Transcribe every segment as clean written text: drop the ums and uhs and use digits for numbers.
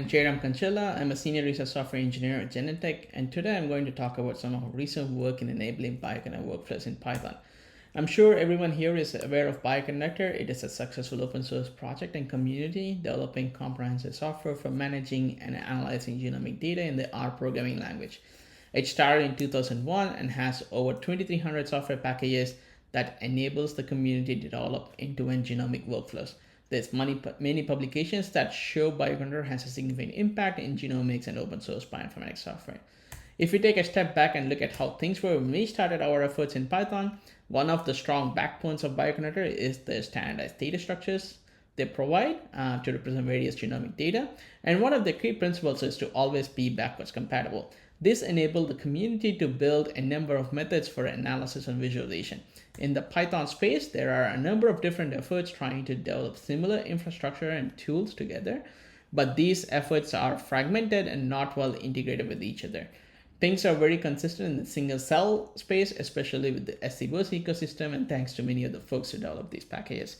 I'm Jayaram Kancherla. I'm a senior research software engineer at Genentech, and today I'm going to talk about some of our recent work in enabling Bioconductor workflows in Python. I'm sure everyone here is aware of Bioconductor. It is a successful open source project and community developing comprehensive software for managing and analyzing genomic data in the R programming language. It started in 2001 and has over 2,300 software packages that enables the community to develop end-to-end genomic workflows. There's many publications that show Bioconductor has a significant impact in genomics and open source bioinformatics software. If we take a step back and look at how things were when we started our efforts in Python, one of the strong backbones of Bioconductor is the standardized data structures they provide to represent various genomic data. And one of the key principles is to always be backwards compatible. This enabled the community to build a number of methods for analysis and visualization. In the Python space, there are a number of different efforts trying to develop similar infrastructure and tools together, but these efforts are fragmented and not well integrated with each other. Things are very consistent in the single cell space, especially with the BOSC ecosystem, and thanks to many of the folks who develop these packages.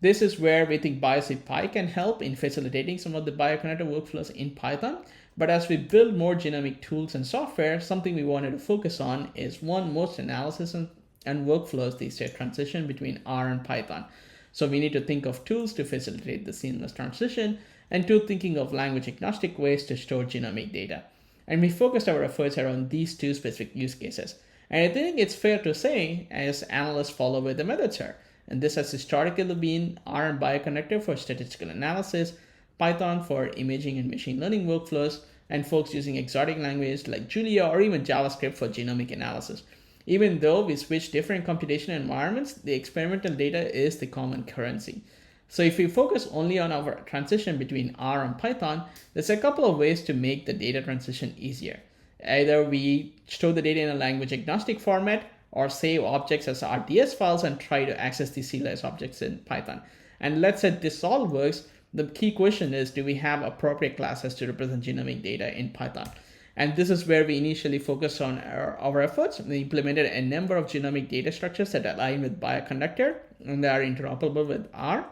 This is where we think BiocPy can help in facilitating some of the Bioconductor workflows in Python. But as we build more genomic tools and software, something we wanted to focus on is one, most analysis and workflows these days transition between R and Python. So we need to think of tools to facilitate the seamless transition, and two, thinking of language agnostic ways to store genomic data. And we focused our efforts around these two specific use cases. And I think it's fair to say, as analysts follow where the methods are. And this has historically been R and Bioconductor for statistical analysis, Python for imaging and machine learning workflows, and folks using exotic languages like Julia or even JavaScript for genomic analysis. Even though we switch different computational environments, the experimental data is the common currency. So if we focus only on our transition between R and Python, there's a couple of ways to make the data transition easier. Either we store the data in a language agnostic format, or save objects as RDS files and try to access the serialized objects in Python. And let's say this all works, the key question is, do we have appropriate classes to represent genomic data in Python? And this is where we initially focused on our efforts. We implemented a number of genomic data structures that align with Bioconductor and they are interoperable with R,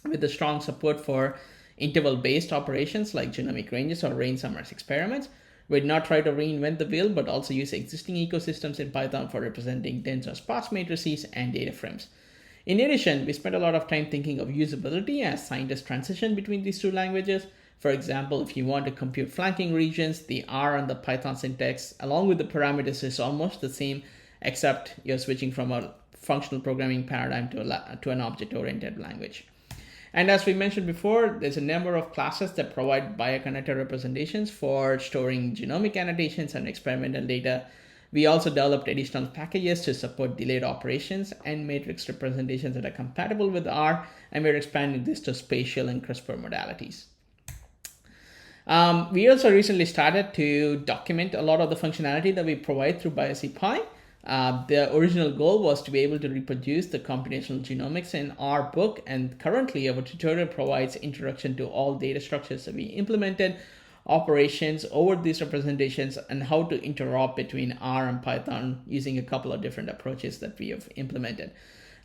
with a strong support for interval-based operations like genomic ranges or range summaries experiments. We did not try to reinvent the wheel, but also use existing ecosystems in Python for representing dense or sparse matrices and data frames. In addition, we spent a lot of time thinking of usability as scientists transition between these two languages. For example, if you want to compute flanking regions, the R and the Python syntax, along with the parameters, is almost the same, except you're switching from a functional programming paradigm to an object-oriented language. And as we mentioned before, there's a number of classes that provide Bioconductor representations for storing genomic annotations and experimental data. We also developed additional packages to support delayed operations and matrix representations that are compatible with R, and we're expanding this to spatial and CRISPR modalities. We also recently started to document a lot of the functionality that we provide through BiocPy. The original goal was to be able to reproduce the computational genomics in our book, and currently our tutorial provides introduction to all data structures that we implemented, operations over these representations, and how to interop between R and Python using a couple of different approaches that we have implemented.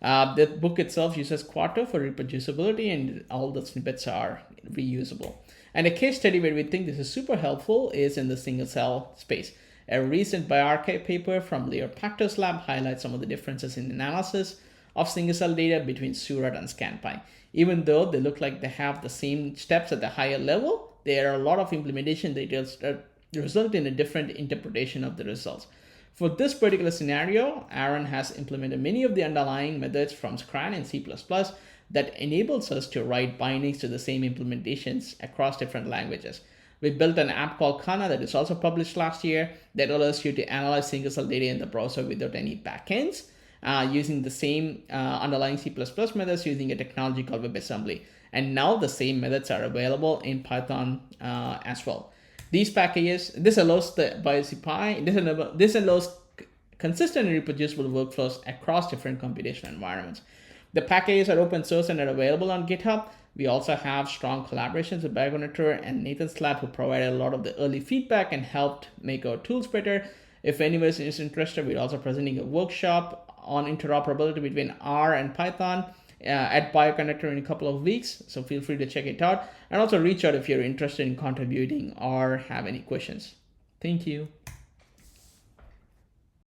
The book itself uses Quarto for reproducibility, and all the snippets are reusable. And a case study where we think this is super helpful is in the single cell space. A recent bioRxiv paper from Leo Pacto's lab highlights some of the differences in analysis of single-cell data between Surat and ScanPy. Even though they look like they have the same steps at the higher level, there are a lot of implementation details that result in a different interpretation of the results. For this particular scenario, Aaron has implemented many of the underlying methods from Scran and C++ that enables us to write bindings to the same implementations across different languages. We built an app called Kana that is also published last year that allows you to analyze single cell data in the browser without any backends, using the same underlying C++ methods using a technology called WebAssembly. And now the same methods are available in Python as well. These packages, this allows the BiocPy, this allows consistent and reproducible workflows across different computational environments. The packages are open source and are available on GitHub. We also have strong collaborations with Bioconductor and Nathan's lab, who provided a lot of the early feedback and helped make our tools better. If anyone is interested, we're also presenting a workshop on interoperability between R and Python at Bioconductor in a couple of weeks. So feel free to check it out, and also reach out if you're interested in contributing or have any questions. Thank you.